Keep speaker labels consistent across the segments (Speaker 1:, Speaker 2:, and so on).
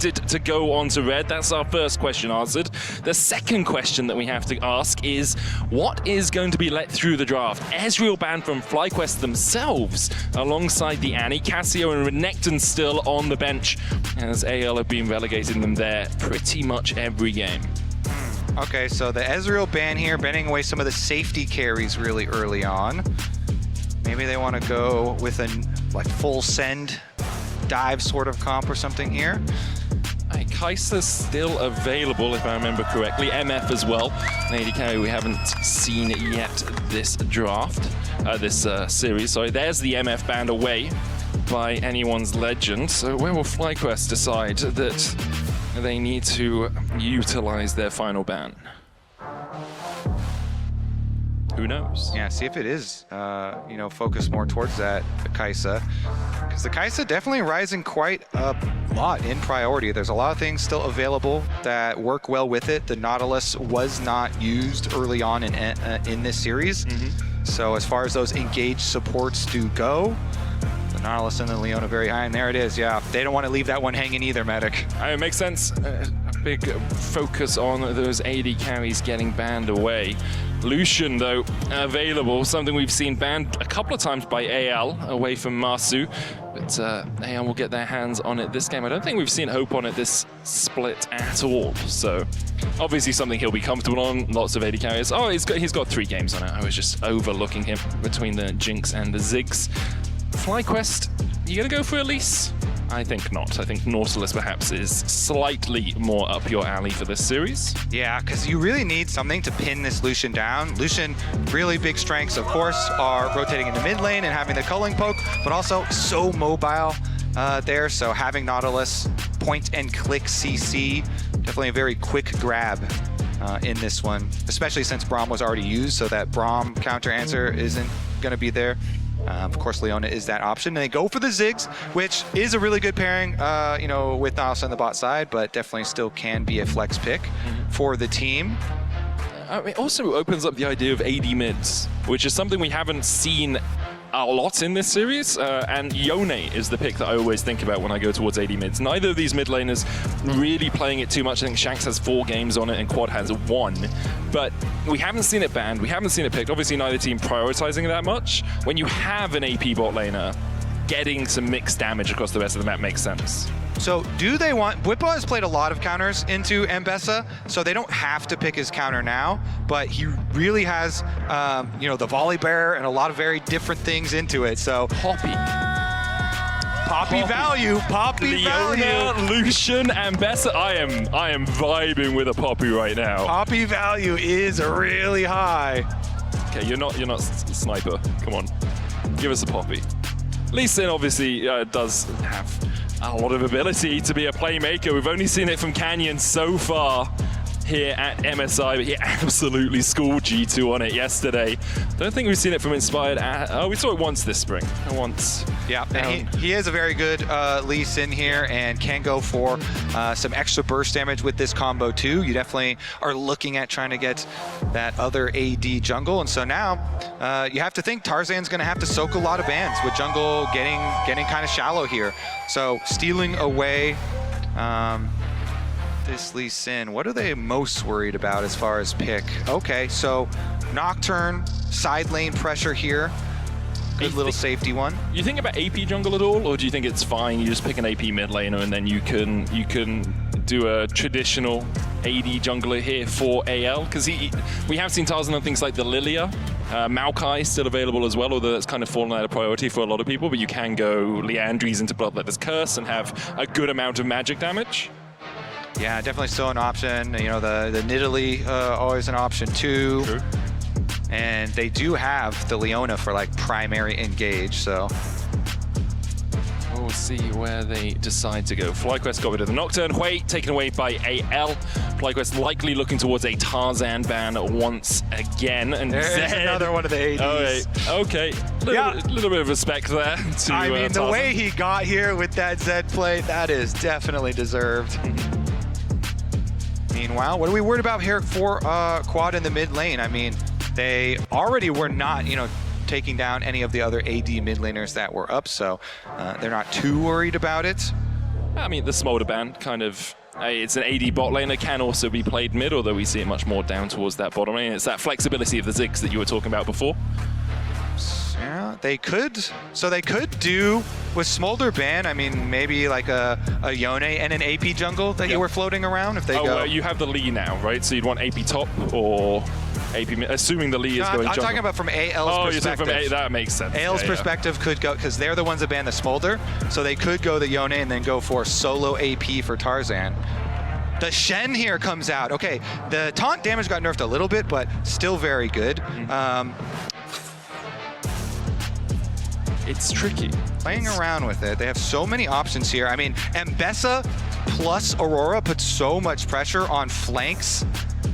Speaker 1: To go on to red? That's our first question answered. The second question that we have to ask is, what is going to be let through the draft? Ezreal banned from FlyQuest themselves, alongside the Annie, Cassio and Renekton still on the bench, as AL have been relegating them there pretty much every game.
Speaker 2: Okay, so the Ezreal ban here, banning away some of the safety carries really early on. Maybe they want to go with a full send dive sort of comp or something here.
Speaker 1: Kai'Sa's still available, if I remember correctly. MF as well. AD carry we haven't seen yet this draft, this series. Sorry, there's the MF banned away by anyone's legend. So where will FlyQuest decide that they need to utilize their final ban? Who knows?
Speaker 2: Yeah, see if it is, focused more towards that, the Kai'Sa. Because the Kai'Sa definitely rising quite a lot in priority. There's a lot of things still available that work well with it. The Nautilus was not used early on in this series. So as far as those engaged supports do go, the Nautilus and the Leona very high, and there it is, yeah. They don't want to leave that one hanging either, Medic.
Speaker 1: It makes sense. A big focus on those AD carries getting banned away. Lucian, though, available, something we've seen banned a couple of times by AL away from Masu, but AL will get their hands on it this game. I don't think we've seen Hope on it this split at all, so obviously something he'll be comfortable on. Lots of AD carriers. Oh, he's got 3 games on it. I was just overlooking him between the Jinx and the Ziggs. FlyQuest, you gonna go for Elise? I think not. I think Nautilus perhaps is slightly more up your alley for this series.
Speaker 2: Yeah, because you really need something to pin this Lucian down. Lucian, really big strengths, of course, are rotating in the mid lane and having the culling poke, but also so mobile there. So having Nautilus point and click CC, definitely a very quick grab in this one, especially since Braum was already used, so that Braum counter answer isn't going to be there. Of course, Leona is that option. And they go for the Ziggs, which is a really good pairing, with Nautilus on the bot side, but definitely still can be a flex pick for the team.
Speaker 1: It also opens up the idea of AD mids, which is something we haven't seen a lot in this series, and Yone is the pick that I always think about when I go towards AD mids. Neither of these mid laners really playing it too much. I think Shanks has 4 games on it and Quad has 1, but we haven't seen it banned, we haven't seen it picked. Obviously neither team prioritizing it that much. When you have an AP bot laner, getting some mixed damage across the rest of the map makes sense.
Speaker 2: So do they want, Bwipo has played a lot of counters into Mbessa, so they don't have to pick his counter now, but he really has, the volley bear and a lot of very different things into it, so.
Speaker 1: Poppy
Speaker 2: value, Poppy
Speaker 1: Leona,
Speaker 2: value.
Speaker 1: Lucian, Mbessa, I am vibing with a Poppy right now.
Speaker 2: Poppy value is really high.
Speaker 1: Okay, you're not sniper, come on, give us a Poppy. Lee Sin obviously does have a lot of ability to be a playmaker. We've only seen it from Canyon so far here at MSI, but he absolutely schooled G2 on it yesterday. Don't think we've seen it from Inspired. We saw it once this spring. Once.
Speaker 2: Yeah, and he is a very good Lee Sin here and can go for some extra burst damage with this combo too. You definitely are looking at trying to get that other AD jungle, and so now you have to think Tarzan's going to have to soak a lot of bans with jungle getting kind of shallow here. So stealing away this Lee Sin, what are they most worried about as far as pick? Okay, so Nocturne, side lane pressure here. Good little safety one.
Speaker 1: You think about AP jungle at all, or do you think it's fine, you just pick an AP mid laner and then you can do a traditional AD jungler here for AL? Because we have seen Tarzan on things like the Lilia. Maokai still available as well, although that's kind of fallen out of priority for a lot of people, but you can go Liandry's into Bloodletter's Curse and have a good amount of magic damage.
Speaker 2: Yeah, definitely still an option. The Nidalee, always an option too.
Speaker 1: True.
Speaker 2: And they do have the Leona for like primary engage, so.
Speaker 1: We'll see where they decide to go. FlyQuest got rid of the Nocturne. Hui taken away by AL. FlyQuest likely looking towards a Tarzan ban once again. And
Speaker 2: there's another one of the ADs.
Speaker 1: Okay. Little bit of respect there to
Speaker 2: I mean, the
Speaker 1: Tarzan.
Speaker 2: way he got here with that Zed play, that is definitely deserved. Meanwhile, what are we worried about here for Quad in the mid lane? I mean, they already were not, taking down any of the other AD mid laners that were up, so they're not too worried about it.
Speaker 1: I mean, the Smolder ban kind of, it's an AD bot lane. It can also be played mid, although we see it much more down towards that bottom lane. It's that flexibility of the Ziggs that you were talking about before.
Speaker 2: Yeah, they could. So they could do with Smolder ban. I mean, maybe like a Yone and an AP jungle that you were floating around. If they go,
Speaker 1: you have the Lee now, right? So you'd want AP top or AP mid, assuming the Lee is going jungle.
Speaker 2: I'm talking about from AL's perspective.
Speaker 1: You're talking from that makes sense.
Speaker 2: AL's perspective could go, because they're the ones that ban the Smolder, so they could go the Yone and then go for solo AP for Tarzan. The Shen here comes out. Okay, the taunt damage got nerfed a little bit, but still very good.
Speaker 1: It's tricky.
Speaker 2: Playing around with it. They have so many options here. I mean, Mbessa plus Aurora puts so much pressure on flanks.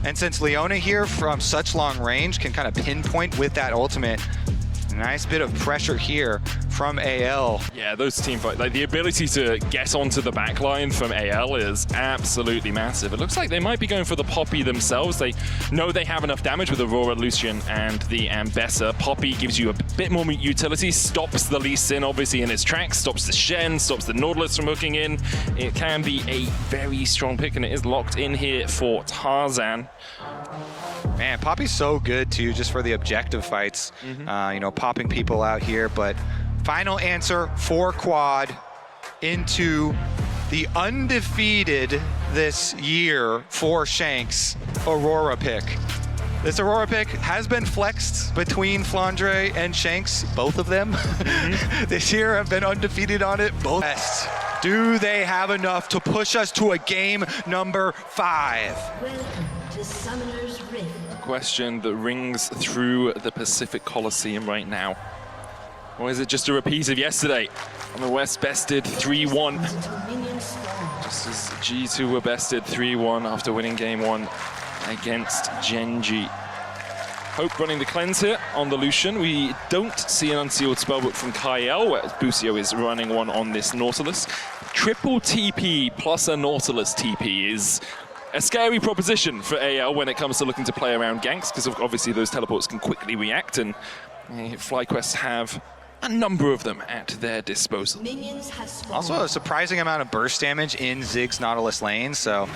Speaker 2: And since Leona here from such long range can kind of pinpoint with that ultimate, nice bit of pressure here from AL.
Speaker 1: Yeah, those team fight, like the ability to get onto the back line from AL is absolutely massive. It looks like they might be going for the Poppy themselves. They know they have enough damage with Aurora, Lucian, and the Ambessa. Poppy gives you a bit more utility, stops the Lee Sin obviously in its tracks, stops the Shen, stops the Nautilus from hooking in. It can be a very strong pick, and it is locked in here for Tarzan.
Speaker 2: Man, Poppy's so good too, just for the objective fights. You know, popping people out here. But final answer for Quad into the undefeated this year for Shanks Aurora pick. This Aurora pick has been flexed between Flandre and Shanks, both of them. This year have been undefeated on it, both. Do they have enough to push us to a game number 5?
Speaker 3: Welcome to Summoner's Rift.
Speaker 1: Question that rings through the Pacific Coliseum right now. Or is it just a repeat of yesterday? On the West, bested 3-1. Just as G2 were bested 3-1 after winning game 1 against Genji. Hope running the cleanse here on the Lucian. We don't see an unsealed spellbook from Kyle, whereas Busio is running one on this Nautilus. Triple TP plus a Nautilus TP is a scary proposition for AL when it comes to looking to play around ganks, because obviously those teleports can quickly react, and FlyQuest have a number of them at their disposal.
Speaker 2: Also a surprising amount of burst damage in Ziggs Nautilus lane, so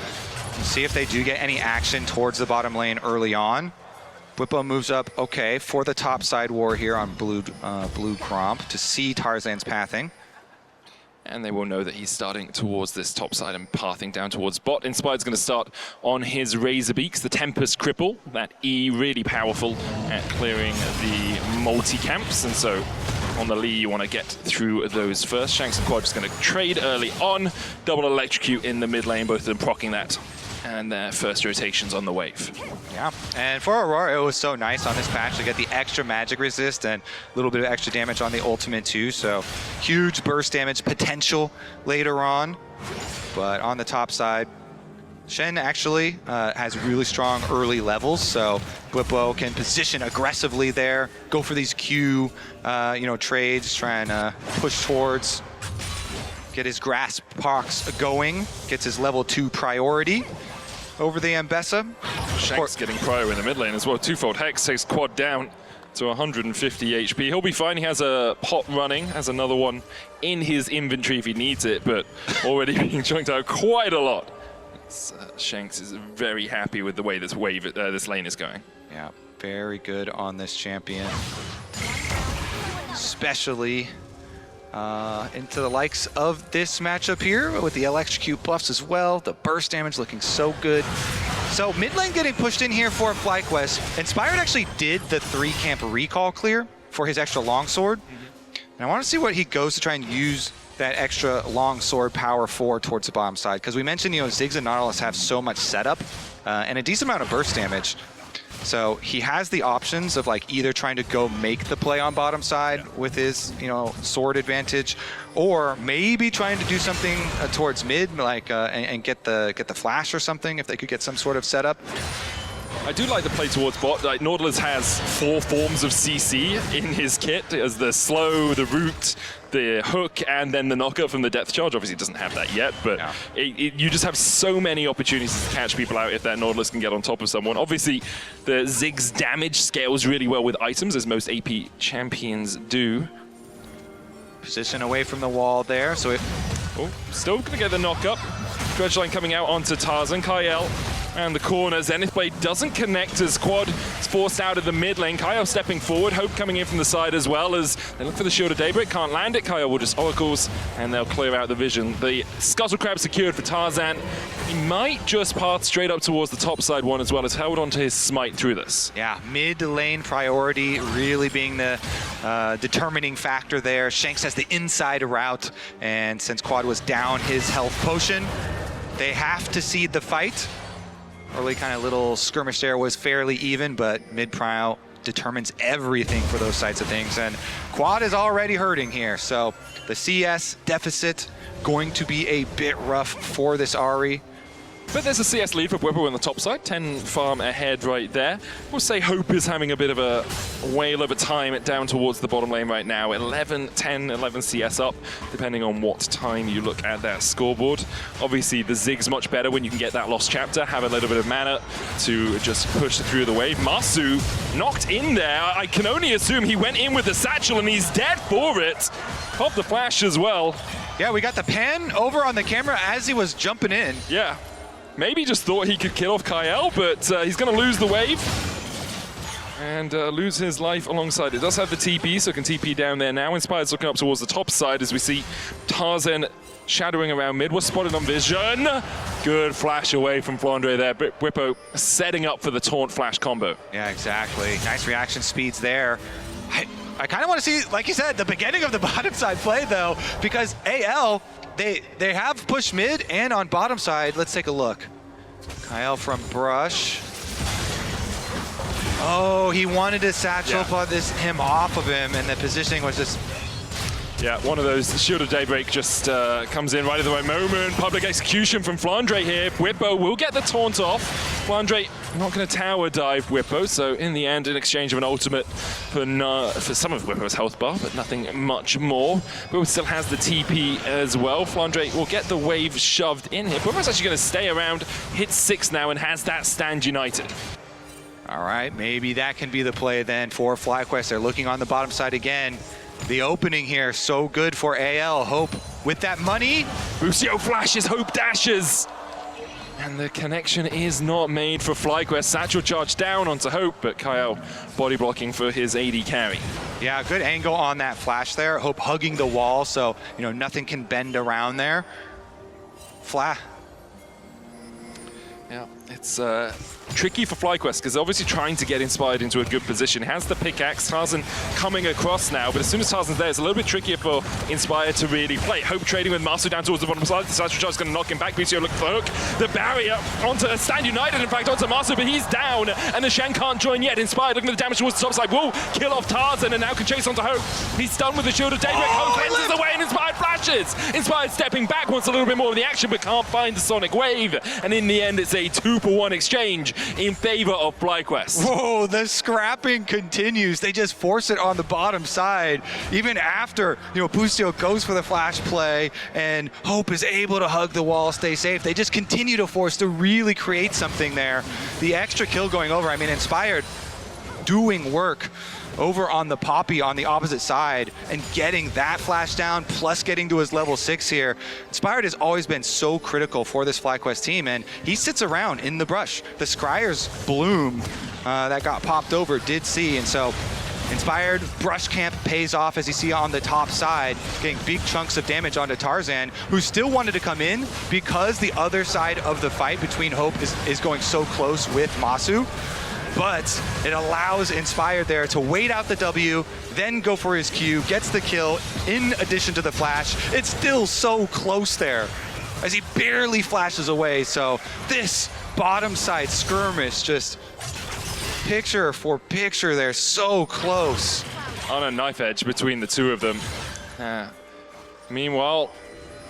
Speaker 2: see if they do get any action towards the bottom lane early on. Bwipo moves up, okay, for the top side war here on blue Cromp to see Tarzan's pathing.
Speaker 1: And they will know that he's starting towards this top side and pathing down towards bot. Inspired's going to start on his Razor Beaks, the Tempest Cripple. That E really powerful at clearing the multi-camps. And so on the Lee, you want to get through those first. Shanks and Quad just going to trade early on. Double Electrocute in the mid lane, both of them proccing that. And their first rotations on the wave.
Speaker 2: Yeah, and for Aurora, it was so nice on this patch to get the extra magic resist and a little bit of extra damage on the ultimate too, so huge burst damage potential later on. But on the top side, Shen actually has really strong early levels, so Bwipo can position aggressively there, go for these Q trades, trying to push towards, get his grasp pox going, gets his level 2 priority over the Ambessa.
Speaker 1: Shanks getting cryo in the mid lane as well. Twofold Hex takes Quad down to 150 HP. He'll be fine. He has a pot running, has another one in his inventory if he needs it, but already being chunked out quite a lot. Shanks is very happy with the way this this lane is going.
Speaker 2: Yeah, very good on this champion. Especially into the likes of this matchup here with the electrocute buffs as well. The burst damage looking so good. So mid lane getting pushed in here for FlyQuest. Inspired actually did the 3-camp recall clear for his extra longsword. And I want to see what he goes to try and use that extra longsword power for towards the bottom side. Because we mentioned, Ziggs and Nautilus have so much setup and a decent amount of burst damage. So he has the options of either trying to go make the play on bottom side with his, sword advantage, or maybe trying to do something towards mid, and get the flash or something if they could get some sort of setup.
Speaker 1: I do like the play towards bot. Nautilus has 4 forms of CC in his kit, as the slow, the root, the hook, and then the knocker from the depth charge. Obviously, it doesn't have that yet, but you just have so many opportunities to catch people out if that Nautilus can get on top of someone. Obviously, the Ziggs damage scales really well with items, as most AP champions do.
Speaker 2: Position away from the wall there, so
Speaker 1: Oh, still gonna get the knock up. Dredgeline coming out onto Tarzan. Kyle and the corner. Zenith Blade doesn't connect as Quad is forced out of the mid lane. Kyle stepping forward. Hope coming in from the side as well as they look for the Shield of Daybreak. Can't land it. Kyle will just oracles and they'll clear out the vision. The Scuttle Crab secured for Tarzan. He might just path straight up towards the top side one as well as held onto his smite through this.
Speaker 2: Yeah, mid lane priority really being the determining factor there. Shanks has the inside route, and since Quad was down his health potion, they have to cede the fight. Early kind of little skirmish there was fairly even, but mid-prio determines everything for those types of things. And Quad is already hurting here, so the CS deficit going to be a bit rough for this Ahri.
Speaker 1: But there's a CS lead for Bwipo on the top side, 10 farm ahead right there. We'll say Hope is having a bit of a whale of a time down towards the bottom lane right now. 10, 11 CS up, depending on what time you look at that scoreboard. Obviously, the Zig's much better when you can get that lost chapter, have a little bit of mana to just push through the wave. Masu knocked in there. I can only assume he went in with the satchel and he's dead for it. Pop the flash as well.
Speaker 2: Yeah, we got the pan over on the camera as he was jumping in.
Speaker 1: Yeah. Maybe just thought he could kill off Kyle, but he's going to lose the wave and lose his life alongside it. Does have the TP, so can TP down there now. Inspired's looking up towards the top side as we see Tarzan shadowing around mid. Was spotted on vision. Good flash away from Flandre there. Bwipo setting up for the taunt flash combo.
Speaker 2: Yeah, exactly. Nice reaction speeds there. I kind of want to see, like you said, the beginning of the bottom side play though, because AL, they have pushed mid and on bottom side. Let's take a look. Kyle from Brush. Oh, he wanted to satchel him off of him, and the positioning was just...
Speaker 1: Yeah, one of those. Shield of Daybreak just comes in right at the right moment. Public execution from Flandre here. Bwipo will get the taunt off. Flandre not going to tower dive Bwipo, so in the end, in exchange of an ultimate for some of Bwipo's health bar, but nothing much more. Bwipo still has the TP as well. Flandre will get the wave shoved in here. Bwipo's actually going to stay around, hit 6 now, and has that stand united.
Speaker 2: All right, maybe that can be the play then for FlyQuest. They're looking on the bottom side again. The opening here, so good for AL. Hope with that money.
Speaker 1: Busio flashes, Hope dashes. And the connection is not made for FlyQuest. Satchel charge down onto Hope, but Kyle body blocking for his AD carry.
Speaker 2: Yeah, good angle on that flash there. Hope hugging the wall, so nothing can bend around there.
Speaker 1: Yeah, it's tricky for FlyQuest because obviously trying to get Inspired into a good position. Has the pickaxe, Tarzan coming across now, but as soon as Tarzan's there, it's a little bit trickier for Inspired to really play. Hope trading with Masu down towards the bottom side. The Satchel Charge is going to knock him back. Busio look for the hook. The barrier onto Stand United, in fact, onto Masu, but he's down, and the Shen can't join yet. Inspired looking at the damage towards the top side. Will kill off Tarzan, and now can chase onto Hope. He's done with the Shield of Daybreak. Hope cleanses away, and Inspired flashes. Inspired stepping back, wants a little bit more of the action, but can't find the Sonic Wave. And in the end, it's a 2-for-1 exchange in favor of FlyQuest.
Speaker 2: Whoa, the scrapping continues. They just force it on the bottom side. Even after, Busio goes for the flash play and Hope is able to hug the wall, stay safe. They just continue to force to really create something there. The extra kill going over, Inspired doing work over on the Poppy on the opposite side and getting that flash down plus getting to his level 6 here. Inspired has always been so critical for this FlyQuest team, and he sits around in the brush. The Scryer's bloom that got popped over did see, and so Inspired brush camp pays off, as you see on the top side, getting big chunks of damage onto Tarzan, who still wanted to come in because the other side of the fight between Hope is going so close with Masu. But it allows Inspired there to wait out the W, then go for his Q, gets the kill in addition to the flash. It's still so close there as he barely flashes away. So this bottom side skirmish, just picture for picture there, so close.
Speaker 1: On a knife edge between the two of them. Meanwhile,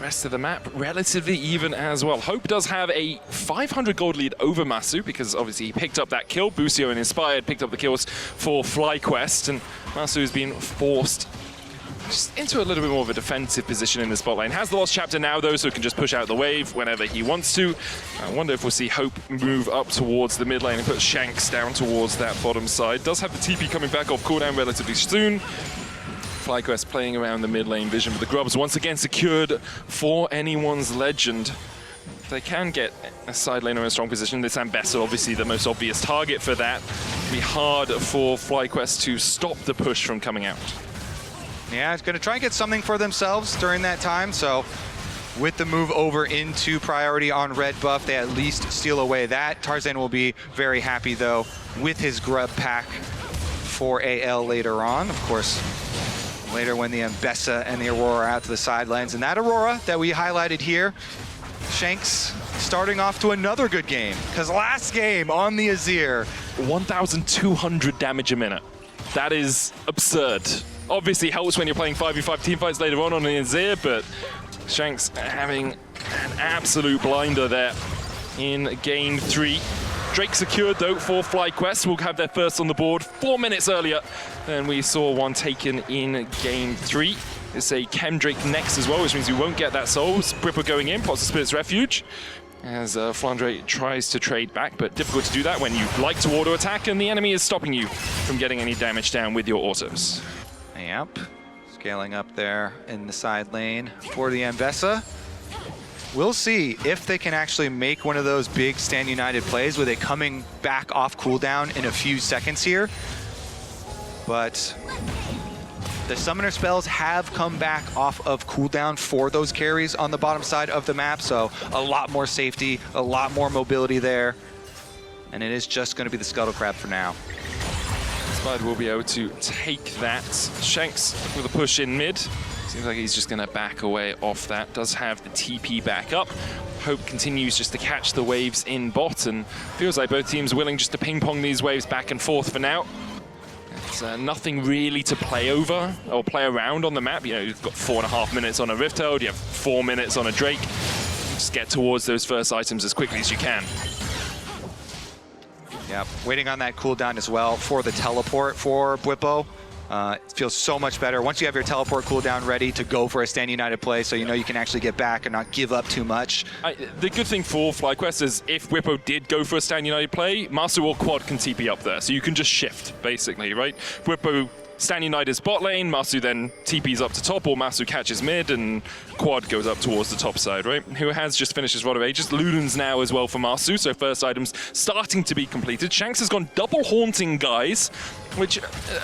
Speaker 1: rest of the map relatively even as well. Hope does have a 500 gold lead over Masu because obviously he picked up that kill. Busio and Inspired picked up the kills for FlyQuest, and Masu's been forced just into a little bit more of a defensive position in the spot lane. Has the lost chapter now though, so he can just push out the wave whenever he wants to. I wonder if we'll see Hope move up towards the mid lane and put Shanks down towards that bottom side. Does have the TP coming back off cooldown relatively soon. FlyQuest playing around the mid lane vision, but the Grubs once again secured for anyone's legend. They can get a side laner in a strong position. This Ambessa, obviously the most obvious target for that. It'll be hard for FlyQuest to stop the push from coming out.
Speaker 2: Yeah, it's going to try and get something for themselves during that time. So with the move over into priority on red buff, they at least steal away that. Tarzan will be very happy, though, with his Grub pack for AL later on. Of course, later when the Ambessa and the Aurora are out to the sidelines. And that Aurora that we highlighted here, Shanks starting off to another good game, because last game on the Azir,
Speaker 1: 1,200 damage a minute. That is absurd. Obviously helps when you're playing 5v5 teamfights later on the Azir, but Shanks having an absolute blinder there in game 3. Drake secured though for FlyQuest. Will have their first on the board 4 minutes earlier than we saw one taken in game 3. It's a Chem Drake next as well, which means we won't get that soul. Bripper going in, pops the Spirit's Refuge, as Flandre tries to trade back, but difficult to do that when you like to auto attack and the enemy is stopping you from getting any damage down with your autos.
Speaker 2: Yep, scaling up there in the side lane for the Ambessa. We'll see if they can actually make one of those big Stand United plays with it coming back off cooldown in a few seconds here. But the summoner spells have come back off of cooldown for those carries on the bottom side of the map, so a lot more safety, a lot more mobility there. And it is just going to be the Scuttle Crab for now.
Speaker 1: Spide will be able to take that. Shanks with a push in mid. Seems like he's just going to back away off that. Does have the TP back up. Hope continues just to catch the waves in bot, and feels like both teams willing just to ping pong these waves back and forth for now. It's nothing really to play over or play around on the map. You know, you've got 4.5 minutes on a Rift Herald, you have 4 minutes on a Drake. Just get towards those first items as quickly as you can.
Speaker 2: Yeah, waiting on that cooldown as well for the teleport for Bwipo. It feels so much better once you have your teleport cooldown ready to go for a Stand United play, so you know you can actually get back and not give up too much.
Speaker 1: The good thing for FlyQuest is if Bwipo did go for a Stand United play, Masu or Quad can TP up there, so you can just shift, basically, right? Bwipo Stand United's bot lane, Masu then TPs up to top, or Masu catches mid, and Quad goes up towards the top side, right? Who has just finished his Rod of Ages. Luden's now as well for Masu, so first items starting to be completed. Shanks has gone double haunting, guys, which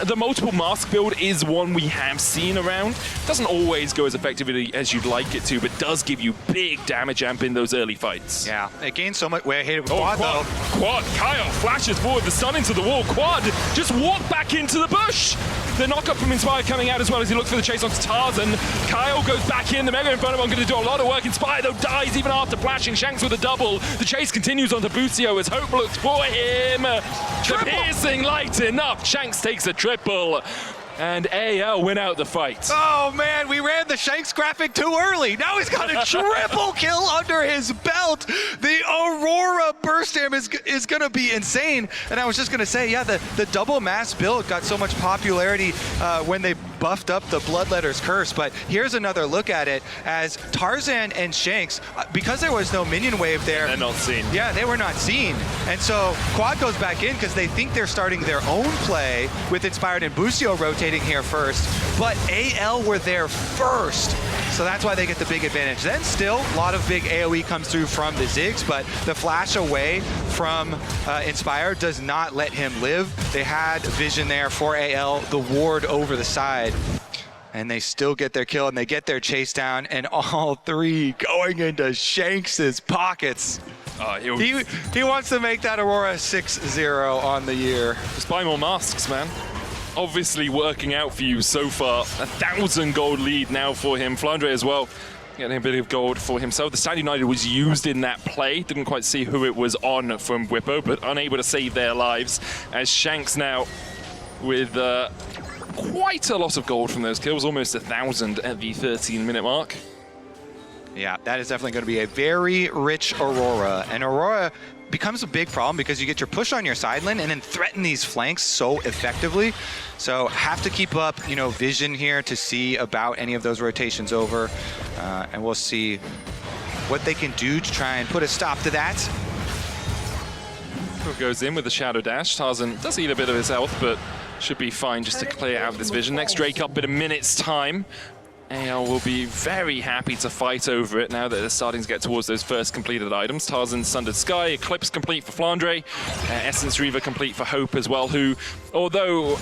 Speaker 1: the multiple mask build is one we have seen around. Doesn't always go as effectively as you'd like it to, but does give you big damage amp in those early fights.
Speaker 2: Yeah, it gains so much. Wait, I hate it with Quad, though.
Speaker 1: Quad, Kyle flashes forward, the stun into the wall. Quad just walked back into the bush. The knockup from Inspire coming out as well as he looks for the chase onto Tarzan. Kyle goes back in, the Mega in front of him, going to do a lot of work. Inspire, though, dies even after flashing. Shanks with a double. The chase continues onto Bucio as Hope looks for him. The piercing light enough. Shanks takes a triple. And AL win out the fight.
Speaker 2: Oh man, we ran the Shanks graphic too early. Now he's got a triple kill under his belt. The Aurora burst damn is gonna be insane. And I was just gonna say, yeah, the double mass build got so much popularity when they buffed up the Bloodletter's Curse. But here's another look at it as Tarzan and Shanks, because there was no minion wave there.
Speaker 1: They're not seen.
Speaker 2: Yeah, they were not seen. And so Quad goes back in because they think they're starting their own play with Inspired and Bucio rotating here first, but AL were there first, so that's why they get the big advantage. Then still, a lot of big AoE comes through from the Ziggs, but the flash away from Inspire does not let him live. They had vision there for AL, the ward over the side, and they still get their kill, and they get their chase down, and all three going into Shanks' pockets. He wants to make that Aurora 6-0 on the year.
Speaker 1: Just buy more masks, man. Obviously working out for you so far. 1,000 gold lead now for him. Flandre as well, getting a bit of gold for himself. The Stand United was used in that play. Didn't quite see who it was on from Bwipo, but unable to save their lives. As Shanks now with quite a lot of gold from those kills, almost 1,000 at the 13-minute mark.
Speaker 2: Yeah, that is definitely going to be a very rich Aurora. And Aurora becomes a big problem because you get your push on your side lane and then threaten these flanks so effectively. So have to keep up, you know, vision here to see about any of those rotations over. And we'll see what they can do to try and put a stop to that.
Speaker 1: Goes in with the Shadow Dash. Tarzan does eat a bit of his health, but should be fine just to clear out this vision. Next Drake up in a minute's time. AL will be very happy to fight over it now that they're starting to get towards those first completed items. Tarzan's Sundered Sky, Eclipse complete for Flandre, Essence Reaver complete for Hope as well, who, although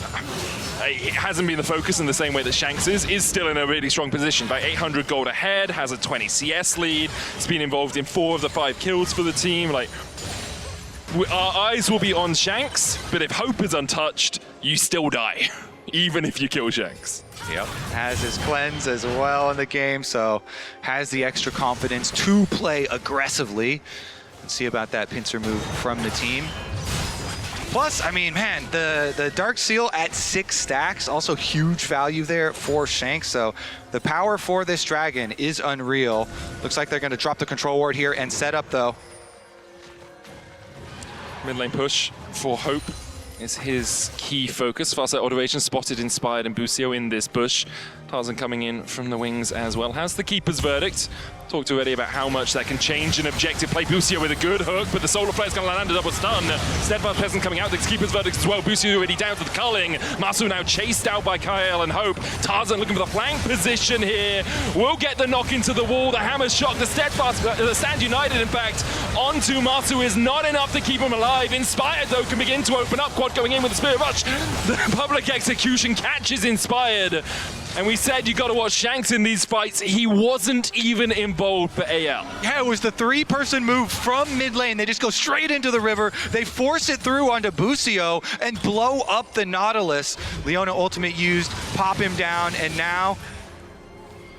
Speaker 1: it hasn't been the focus in the same way that Shanks is still in a really strong position. By 800 gold ahead, has a 20 CS lead, it's been involved in 4 of the 5 kills for the team. Like, our eyes will be on Shanks, but if Hope is untouched, you still die, even if you kill Shanks.
Speaker 2: Yep, has his cleanse as well in the game, so has the extra confidence to play aggressively. Let's see about that pincer move from the team. Plus, I mean, man, the Dark Seal at 6 stacks, also huge value there for Shanks, so the power for this dragon is unreal. Looks like they're going to drop the control ward here and set up, though.
Speaker 1: Mid lane push for Hope is his key focus. Fast automation spotted, Inspired, and Busio in this bush. Tarzan coming in from the wings as well. Has the Keeper's Verdict. Talked already about how much that can change an objective play. Busio with a good hook, but the Solar Flare is going to land a double stun. Steadfast Peasant coming out, the Keeper's Verdict as well. Busio already down to the culling. Masu now chased out by Kyle and Hope. Tarzan looking for the flank position here. Will get the knock into the wall. The hammer shot, the Steadfast, the Stand United, in fact, onto Masu is not enough to keep him alive. Inspired, though, can begin to open up. Quad going in with the Spirit Rush. The public execution catches Inspired. And we said you got to watch Shanks in these fights. He wasn't even involved for AL.
Speaker 2: Yeah, it was the 3-person move from mid lane. They just go straight into the river. They force it through onto Busio and blow up the Nautilus. Leona ultimate used, pop him down, and now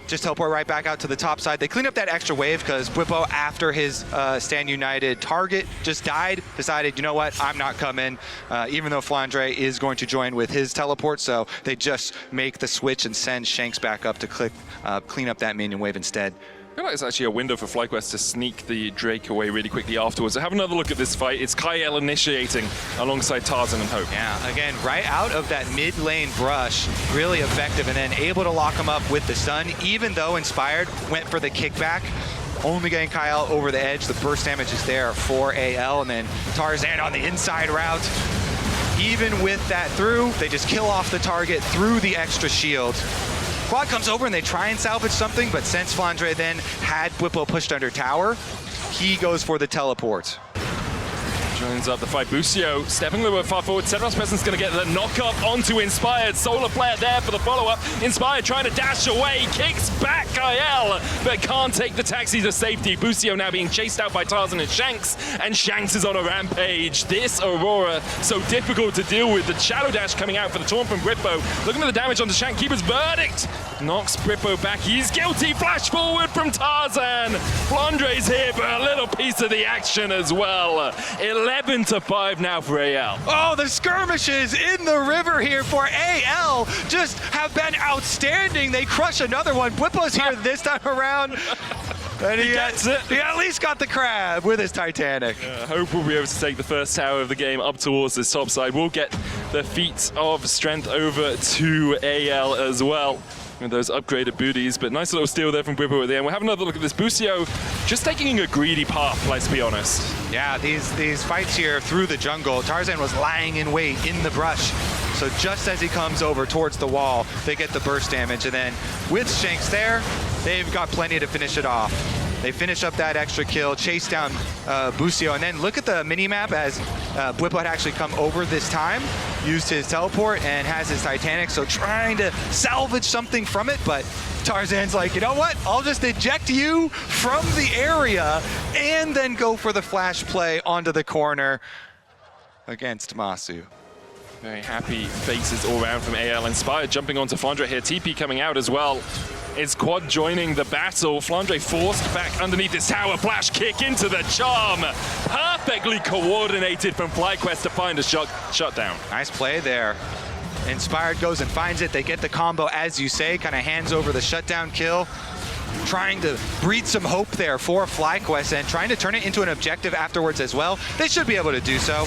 Speaker 2: just teleport right back out to the top side. They clean up that extra wave because Bwipo, after his Stand United target just died, decided, you know what, I'm not coming, even though Flandre is going to join with his teleport, so they just make the switch and send Shanks back up to clean up that minion wave instead.
Speaker 1: I feel like it's actually a window for FlyQuest to sneak the Drake away really quickly afterwards. So have another look at this fight. It's Kyle initiating alongside Tarzan and Hope.
Speaker 2: Yeah, again, right out of that mid lane brush, really effective, and then able to lock him up with the stun, even though Inspired went for the kickback. Only getting Kyle over the edge. The burst damage is there for AL, and then Tarzan on the inside route. Even with that through, they just kill off the target through the extra shield. Quad comes over and they try and salvage something, but since Flandre then had Bwipo pushed under tower, he goes for the teleport.
Speaker 1: Joins up the fight. Busio stepping a little bit far forward. Steadfast Peasant's going to get the knock up onto Inspired. Solar Flare there for the follow-up. Inspired trying to dash away. Kicks back Kyle, but can't take the taxi to safety. Busio now being chased out by Tarzan and Shanks is on a rampage. This Aurora, so difficult to deal with. The Shadow Dash coming out for the taunt from Bwipo. Looking at the damage on the Shank. Keeper's Verdict knocks Bwipo back. He's guilty. Flash forward from Tarzan. Flandre's here, but a little piece of the action as well. 11-5 now for AL.
Speaker 2: Oh, the skirmishes in the river here for AL just have been outstanding. They crush another one. Bwipo's here this time around. And he gets it. He at least got the crab with his Titanic.
Speaker 1: Hope will be able to take the first tower of the game up towards this top side. We'll get the feats of strength over to AL as well. With those upgraded booties, but nice little steal there from Bwipo at the end. We'll have another look at this. Busio just taking a greedy path, let's be honest.
Speaker 2: Yeah, these fights here through the jungle, Tarzan was lying in wait in the brush. So just as he comes over towards the wall, they get the burst damage. And then with Shanks there, they've got plenty to finish it off. They finish up that extra kill, chase down Busio, and then look at the mini-map as Bwipo had actually come over this time, used his teleport, and has his Titanic, so trying to salvage something from it, but Tarzan's like, you know what? I'll just eject you from the area and then go for the flash play onto the corner against Masu.
Speaker 1: Very happy faces all around from AL. Inspired jumping onto Flandre here. TP coming out as well. Is Quad joining the battle. Flandre forced back underneath this tower. Flash kick into the charm. Perfectly coordinated from FlyQuest to find a shutdown.
Speaker 2: Nice play there. Inspired goes and finds it. They get the combo, as you say, kind of hands over the shutdown kill. Trying to breed some hope there for FlyQuest and trying to turn it into an objective afterwards as well. They should be able to do so.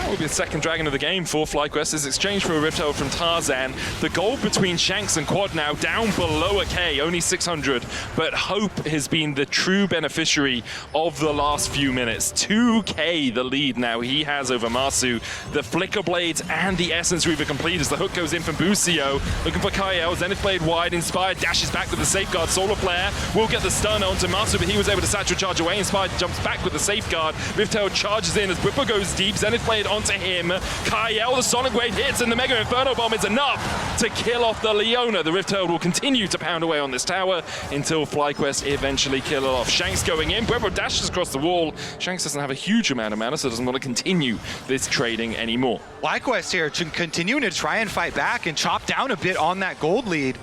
Speaker 1: That will be the second dragon of the game for FlyQuest. This exchange for a Rift Herald from Tarzan. The gold between Shanks and Quad now down below a K, only 600. But Hope has been the true beneficiary of the last few minutes. 2K the lead now he has over Masu. The Flicker Blades and the Essence Reaver complete as the hook goes in from Busio. Looking for Kael. Zenith Blade wide. Inspired dashes back with the safeguard. Solar Flare will get the stun onto Masu, but he was able to satchel charge away. Inspired jumps back with the safeguard. Rift Herald charges in as Whipper goes deep. Zenith Blade onto him. Kael, the Sonic Wave hits, and the Mega Inferno Bomb is enough to kill off the Leona. The Rift Herald will continue to pound away on this tower until FlyQuest eventually kill it off. Shanks going in. Whipper dashes across the wall. Shanks doesn't have a huge amount of mana, so doesn't want to continue this trading anymore.
Speaker 2: FlyQuest here continuing to try and fight back and chop down a bit on that gold lead.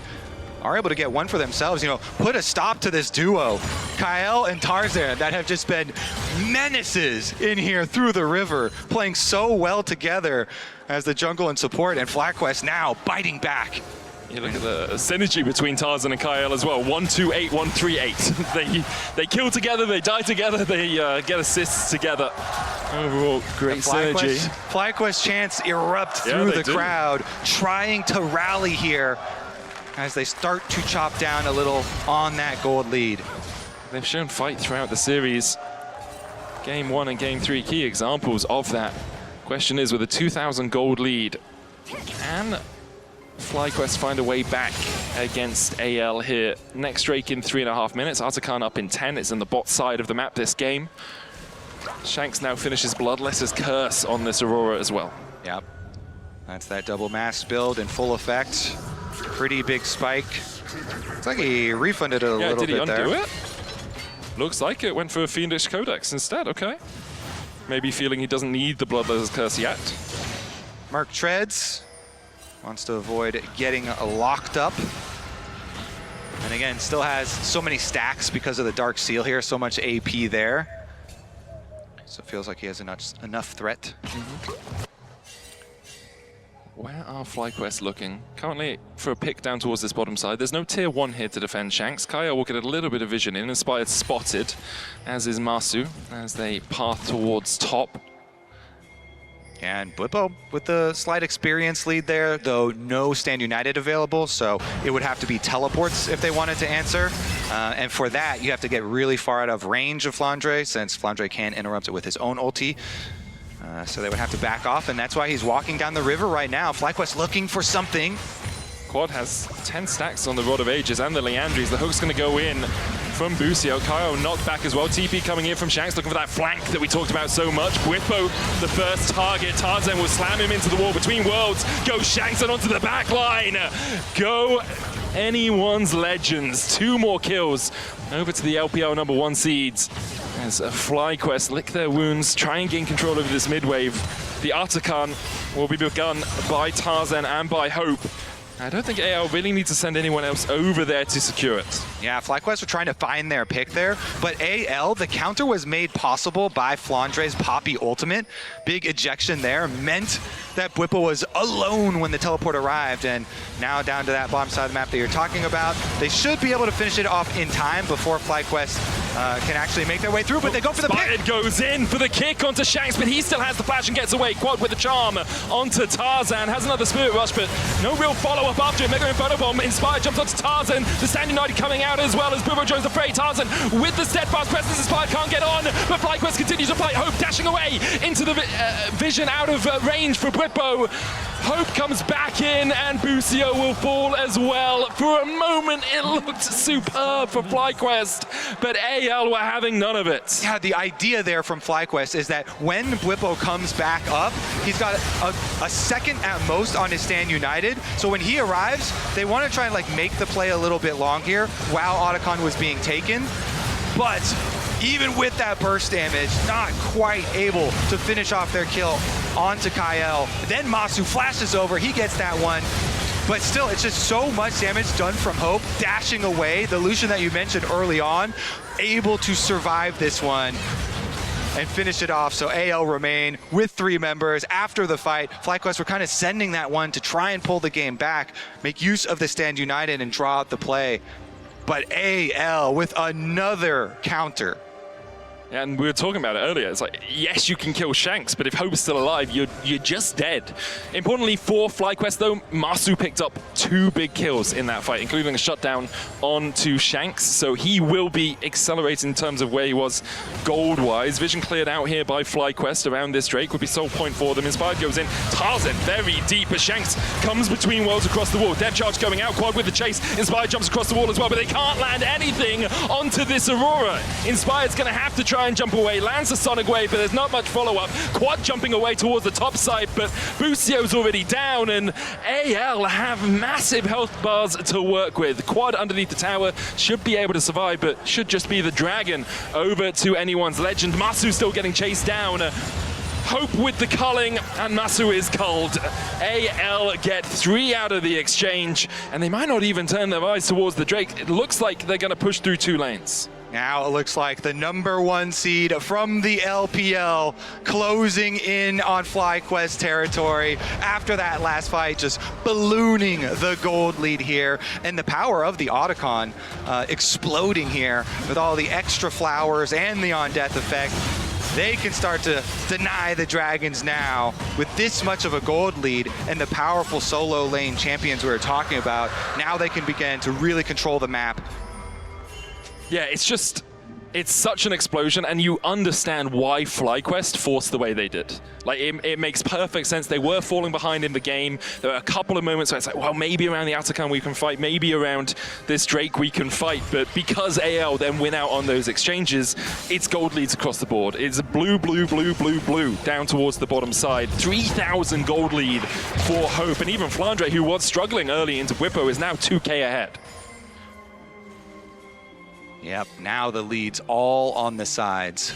Speaker 2: Are able to get one for themselves, put a stop to this duo. Kael and Tarzan that have just been menaces in here through the river, playing so well together as the jungle and support, and FlyQuest now biting back.
Speaker 1: You look at the synergy between Tarzan and Kael as well. 1-2-8, 1-3-8. They kill together, they die together, they get assists together. Overall, great synergy.
Speaker 2: FlyQuest chants erupt through the crowd, trying to rally here as they start to chop down a little on that gold lead.
Speaker 1: They've shown fight throughout the series. Game 1 and Game 3 key examples of that. Question is, with a 2,000 gold lead, can FlyQuest find a way back against AL here? Next Drake in 3.5 minutes. Artican up in 10. It's in the bot side of the map this game. Shanks now finishes Bloodless's Curse on this Aurora as well.
Speaker 2: Yep. That's that double mass build in full effect. Pretty big spike. Looks like he refunded it a little bit there.
Speaker 1: Did he undo it? Looks like it. Went for a Fiendish Codex instead. Okay. Maybe feeling he doesn't need the Bloodless's Curse yet.
Speaker 2: Merc treads. Wants to avoid getting locked up. And again, still has so many stacks because of the Dark Seal here. So much AP there. So it feels like he has enough threat.
Speaker 1: Where are FlyQuest looking? Currently, for a pick down towards this bottom side, there's no tier 1 here to defend Shanks. Kael will get a little bit of vision in. Inspired spotted, as is Masu, as they path towards top.
Speaker 2: And Blippo with the slight experience lead there, though no Stand United available, so it would have to be teleports if they wanted to answer. And for that, you have to get really far out of range of Flandre, since Flandre can interrupt it with his own ulti. So they would have to back off, and that's why he's walking down the river right now. FlyQuest looking for something.
Speaker 1: Quad has 10 stacks on the Rod of Ages and the Leandries. The hook's going to go in from Busio. Kael knocked back as well. TP coming in from Shanks, looking for that flank that we talked about so much. Whippo, the first target. Tarzan will slam him into the wall between worlds. Go Shanks and onto the back line. Go anyone's legends. 2 more kills over to the LPL #1 seeds. As FlyQuest lick their wounds, try and gain control over this mid-wave. The Artican will be begun by Tarzan and by Hope. I don't think AL really needs to send anyone else over there to secure it.
Speaker 2: Yeah, FlyQuest were trying to find their pick there, but AL, the counter was made possible by Flandre's Poppy ultimate. Big ejection there meant that Whippo was alone when the teleport arrived, and now down to that bottom side of the map that you're talking about. They should be able to finish it off in time before FlyQuest can actually make their way through, but they go for the pick.
Speaker 1: It goes in for the kick onto Shanks, but he still has the flash and gets away. Quad with the charm onto Tarzan, has another Spirit Rush, but no real follow-up after it. Mega Inferno Bomb, Inspired jumps onto Tarzan. The Stand United coming out as well as Boomer joins the fray. Tarzan with the steadfast presence, Inspired can't get on, but FlyQuest continues to fight. Hope dashing away into the vision out of range for Whippo. Hope comes back in, and Busio will fall as well. For a moment, it looked superb for FlyQuest, but AL were having none of it.
Speaker 2: Yeah, the idea there from FlyQuest is that when Whippo comes back up, he's got a second at most on his Stand United. So when he arrives, they want to try and make the play a little bit long here while Otacon was being taken. But even with that burst damage, not quite able to finish off their kill onto Kael. Then Masu flashes over, he gets that one. But still, it's just so much damage done from Hope, dashing away. The Lucian that you mentioned early on, able to survive this one and finish it off. So AL remain with 3 members after the fight. FlyQuest were kind of sending that one to try and pull the game back, make use of the Stand United and draw out the play. But AL with another counter.
Speaker 1: And we were talking about it earlier. It's like, yes, you can kill Shanks, but if Hope's still alive, you're just dead. Importantly for FlyQuest, though, Masu picked up 2 big kills in that fight, including a shutdown onto Shanks. So he will be accelerating in terms of where he was gold-wise. Vision cleared out here by FlyQuest around this Drake. Would be sole point for them. Inspired goes in. Tarzan very deep as Shanks comes between worlds across the wall. Depth charge going out. Quad with the chase. Inspired jumps across the wall as well, but they can't land anything onto this Aurora. Inspired's going to have to try and jump away, lands a Sonic Wave, but there's not much follow-up. Quad jumping away towards the top side, but Bucio's already down, and AL have massive health bars to work with. Quad underneath the tower should be able to survive, but should just be the dragon over to anyone's legend. Masu still getting chased down. Hope with the culling, and Masu is culled. AL get 3 out of the exchange, and they might not even turn their eyes towards the Drake. It looks like they're going to push through 2 lanes.
Speaker 2: Now it looks like the #1 seed from the LPL closing in on FlyQuest territory after that last fight, just ballooning the gold lead here, and the power of the Otacon exploding here with all the extra flowers and the on-death effect. They can start to deny the Dragons now with this much of a gold lead and the powerful solo lane champions we were talking about. Now they can begin to really control the map.
Speaker 1: Yeah, it's such an explosion, and you understand why FlyQuest forced the way they did. Like, it makes perfect sense. They were falling behind in the game. There were a couple of moments where it's like, well, maybe around the Otacon we can fight, maybe around this Drake we can fight, but because AL then win out on those exchanges, it's gold leads across the board. It's blue, blue, blue, blue, blue, down towards the bottom side. 3,000 gold lead for Hope, and even Flandre, who was struggling early into Whippo, is now 2K ahead.
Speaker 2: Yep, now the lead's all on the sides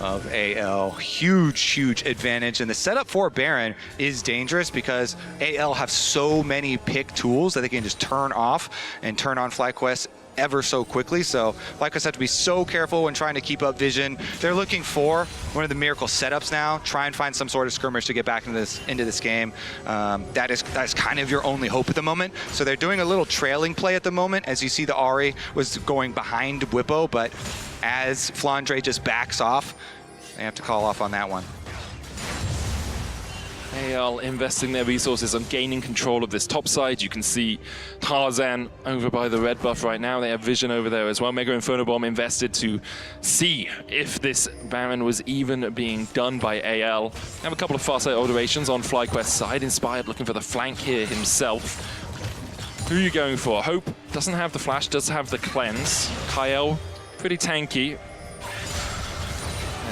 Speaker 2: of AL. Huge, huge advantage. And the setup for Baron is dangerous because AL have so many pick tools that they can just turn off and turn on FlyQuest ever so quickly. So FlyQuest have to be so careful when trying to keep up vision. They're looking for one of the miracle setups now. Try and find some sort of skirmish to get back into this game. That's kind of your only hope at the moment. So they're doing a little trailing play at the moment. As you see, the Ahri was going behind Whippo, but as Flandre just backs off, they have to call off on that one.
Speaker 1: AL investing their resources on gaining control of this top side. You can see Tarzan over by the red buff right now. They have vision over there as well. Mega Inferno Bomb invested to see if this Baron was even being done by AL. They have a couple of fast alterations on FlyQuest's side. Inspired looking for the flank here himself. Who are you going for? Hope doesn't have the flash, does have the cleanse. Kyle, pretty tanky.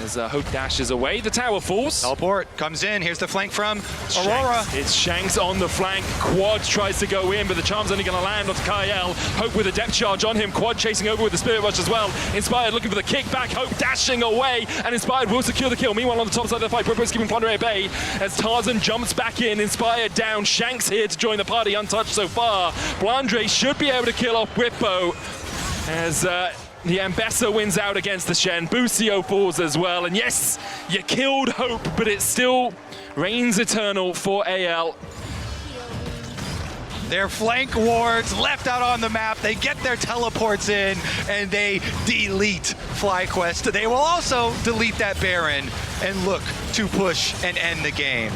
Speaker 1: As Hope dashes away, the tower falls.
Speaker 2: Teleport comes in. Here's the flank from Aurora.
Speaker 1: Shanks. It's Shanks on the flank. Quad tries to go in, but the charm's only going to land onto Kyle. Hope with a depth charge on him. Quad chasing over with the Spirit Rush as well. Inspired looking for the kickback. Hope dashing away, and Inspired will secure the kill. Meanwhile, on the top side of the fight, Whippo's keeping Flandre at bay as Tarzan jumps back in. Inspired down. Shanks here to join the party, untouched so far. Flandre should be able to kill off Whippo as the Ambessa wins out against the Shen. Bucio falls as well. And yes, you killed Hope, but it still reigns eternal for AL.
Speaker 2: Their flank wards left out on the map. They get their teleports in, and they delete FlyQuest. They will also delete that Baron and look to push and end the game.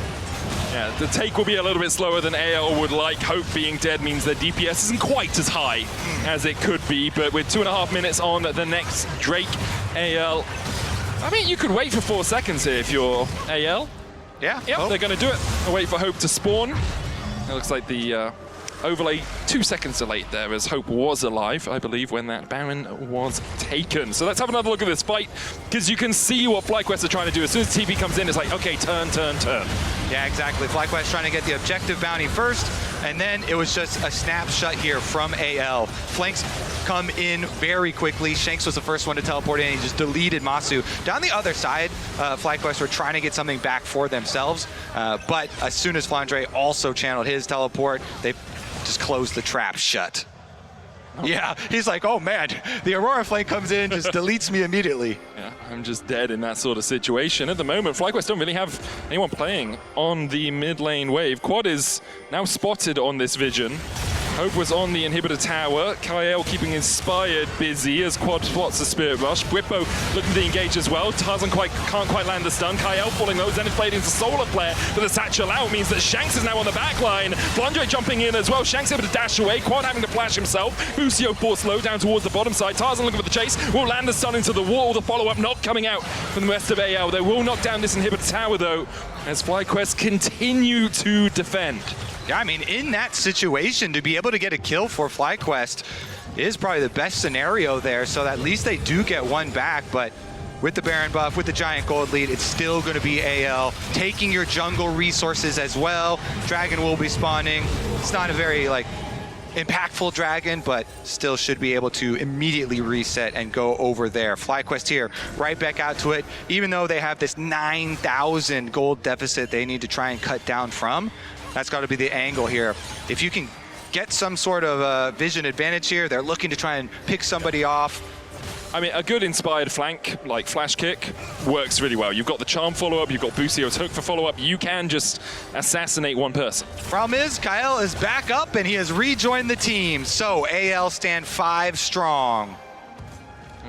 Speaker 1: Yeah, the take will be a little bit slower than AL would like. Hope being dead means their DPS isn't quite as high as it could be, but with 2.5 minutes on the next Drake, AL, I mean, you could wait for 4 seconds here if you're AL.
Speaker 2: Yeah.
Speaker 1: Yep, they're going to do it. I'll wait for Hope to spawn. It looks like the overlay 2 seconds delayed there as Hope was alive, I believe, when that Baron was taken. So let's have another look at this fight, because you can see what FlyQuest are trying to do. As soon as TP comes in, it's like, okay, turn, turn, turn.
Speaker 2: Yeah, exactly. FlyQuest trying to get the objective bounty first, and then it was just a snapshot here from AL. Flanks come in very quickly. Shanks was the first one to teleport in. He just deleted Masu. Down the other side, FlyQuest were trying to get something back for themselves, but as soon as Flandre also channeled his teleport, they just closed the trap shut. Okay. Yeah, he's like, oh man, the Aurora flank comes in, just deletes me immediately.
Speaker 1: Yeah, I'm just dead in that sort of situation. At the moment, FlyQuest don't really have anyone playing on the mid lane wave. Quad is now spotted on this vision. Hope was on the inhibitor tower. Kyle keeping Inspired busy as Quad spots the Spirit Rush. Whippo looking to engage as well. Tarzan can't quite land the stun. Kyle falling low. Zenith Blade into Solar Flare, but the satchel out means that Shanks is now on the back line. Blondre jumping in as well. Shanks able to dash away. Quad having to flash himself. Busio forced low down towards the bottom side. Tarzan looking for the chase. Will land the stun into the wall. The follow-up knock coming out from the rest of AL. They will knock down this inhibitor tower though, as FlyQuest continue to defend.
Speaker 2: Yeah, I mean, in that situation, to be able to get a kill for FlyQuest is probably the best scenario there, so at least they do get one back, but with the Baron buff, with the giant gold lead, it's still going to be AL taking your jungle resources as well. Dragon will be spawning. It's not a very, impactful dragon, but still should be able to immediately reset and go over there. FlyQuest here, right back out to it, even though they have this 9,000 gold deficit they need to try and cut down from. That's got to be the angle here. If you can get some sort of vision advantage here, they're looking to try and pick somebody off.
Speaker 1: I mean, a good inspired flank, like Flash Kick, works really well. You've got the Charm follow-up, you've got Busio's Hook for follow-up. You can just assassinate one person.
Speaker 2: Problem is, Kyle is back up and he has rejoined the team. So AL stand 5 strong.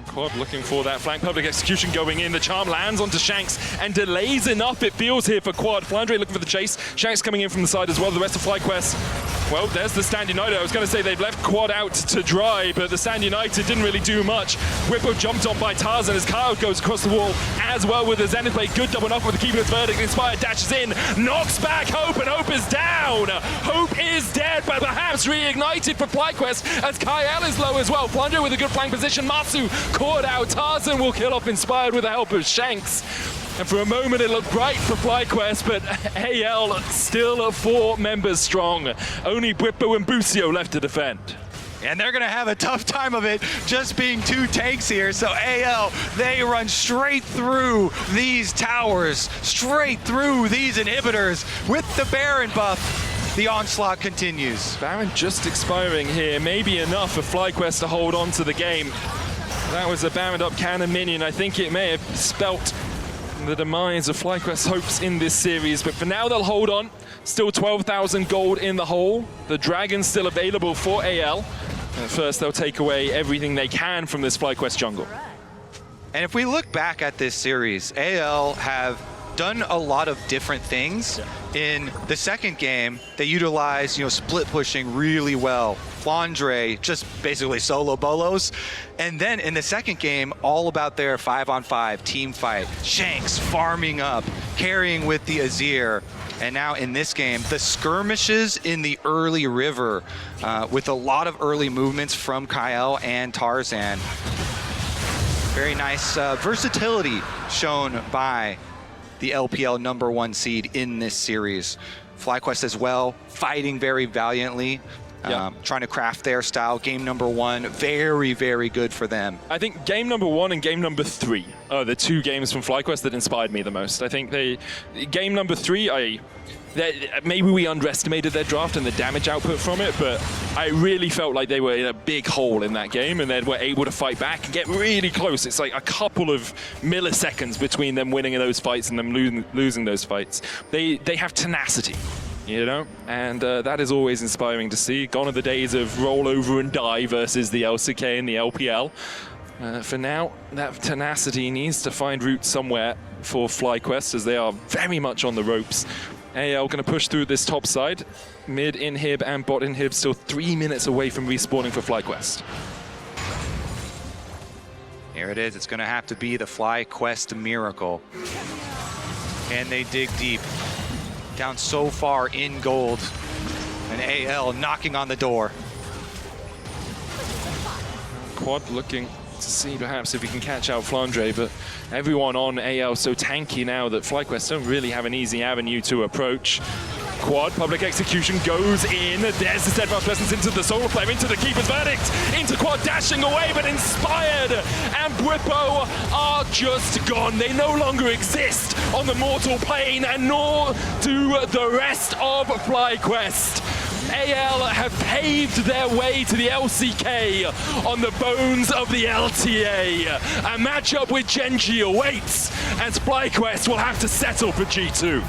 Speaker 1: Quad looking for that flank. Public execution going in. The charm lands onto Shanks and delays enough, it feels here for Quad. Flandre looking for the chase. Shanks coming in from the side as well. The rest of FlyQuest. Well, there's the Stand United. I was going to say they've left Quad out to dry, but the Stand United didn't really do much. Whippo jumped on by Tarzan as Kyle goes across the wall as well with the Zenith Blade. Good double knock with the Keeper's Verdict. Inspired dashes in, knocks back Hope, and Hope is down. Hope is dead, but perhaps reignited for FlyQuest as Kyle is low as well. Flandre with a good flank position. Matsu caught out. Tarzan will kill off Inspired with the help of Shanks. And for a moment it looked bright for FlyQuest, but AL still 4 members strong. Only Whippo and Busio left to defend.
Speaker 2: And they're gonna have a tough time of it just being 2 tanks here. So AL, they run straight through these towers, straight through these inhibitors with the Baron buff. The onslaught continues.
Speaker 1: Baron just expiring here, maybe enough for FlyQuest to hold on to the game. That was a Baron up cannon minion. I think it may have spelt the demise of FlyQuest's hopes in this series, but for now they'll hold on. Still 12,000 gold in the hole. The Dragon's still available for AL. And first they'll take away everything they can from this FlyQuest jungle.
Speaker 2: And if we look back at this series, AL have done a lot of different things. In the second game, they utilized, split pushing really well. Flandre just basically solo bolos. And then in the second game, all about their 5-on-5 team fight. Shanks farming up, carrying with the Azir. And now in this game, the skirmishes in the early river with a lot of early movements from Kyle and Tarzan. Very nice versatility shown by the LPL #1 seed in this series. FlyQuest as well, fighting very valiantly, trying to craft their style. Game #1, very, very good for them.
Speaker 1: I think game #1 and game #3 are the 2 games from FlyQuest that inspired me the most. I think game #3, maybe we underestimated their draft and the damage output from it, but I really felt like they were in a big hole in that game and they were able to fight back and get really close. It's like a couple of milliseconds between them winning those fights and them losing those fights. They have tenacity, and that is always inspiring to see. Gone are the days of roll over and die versus the LCK and the LPL. For now, that tenacity needs to find roots somewhere for FlyQuest as they are very much on the ropes. AL going to push through this top side. Mid inhib and bot inhib still 3 minutes away from respawning for FlyQuest.
Speaker 2: Here it is. It's going to have to be the FlyQuest miracle. And they dig deep. Down so far in gold. And AL knocking on the door.
Speaker 1: Quad looking to see perhaps if he can catch out Flandre, but everyone on AL so tanky now that FlyQuest don't really have an easy avenue to approach. Quad, public execution goes in. There's the steadfast presence into the solar flare, into the Keeper's Verdict, into Quad dashing away, but Inspired and Whippo are just gone. They no longer exist on the mortal plane, and nor do the rest of FlyQuest. AL have paved their way to the LCK on the bones of the LTA. A matchup with Genji awaits, as FlyQuest will have to settle for G2.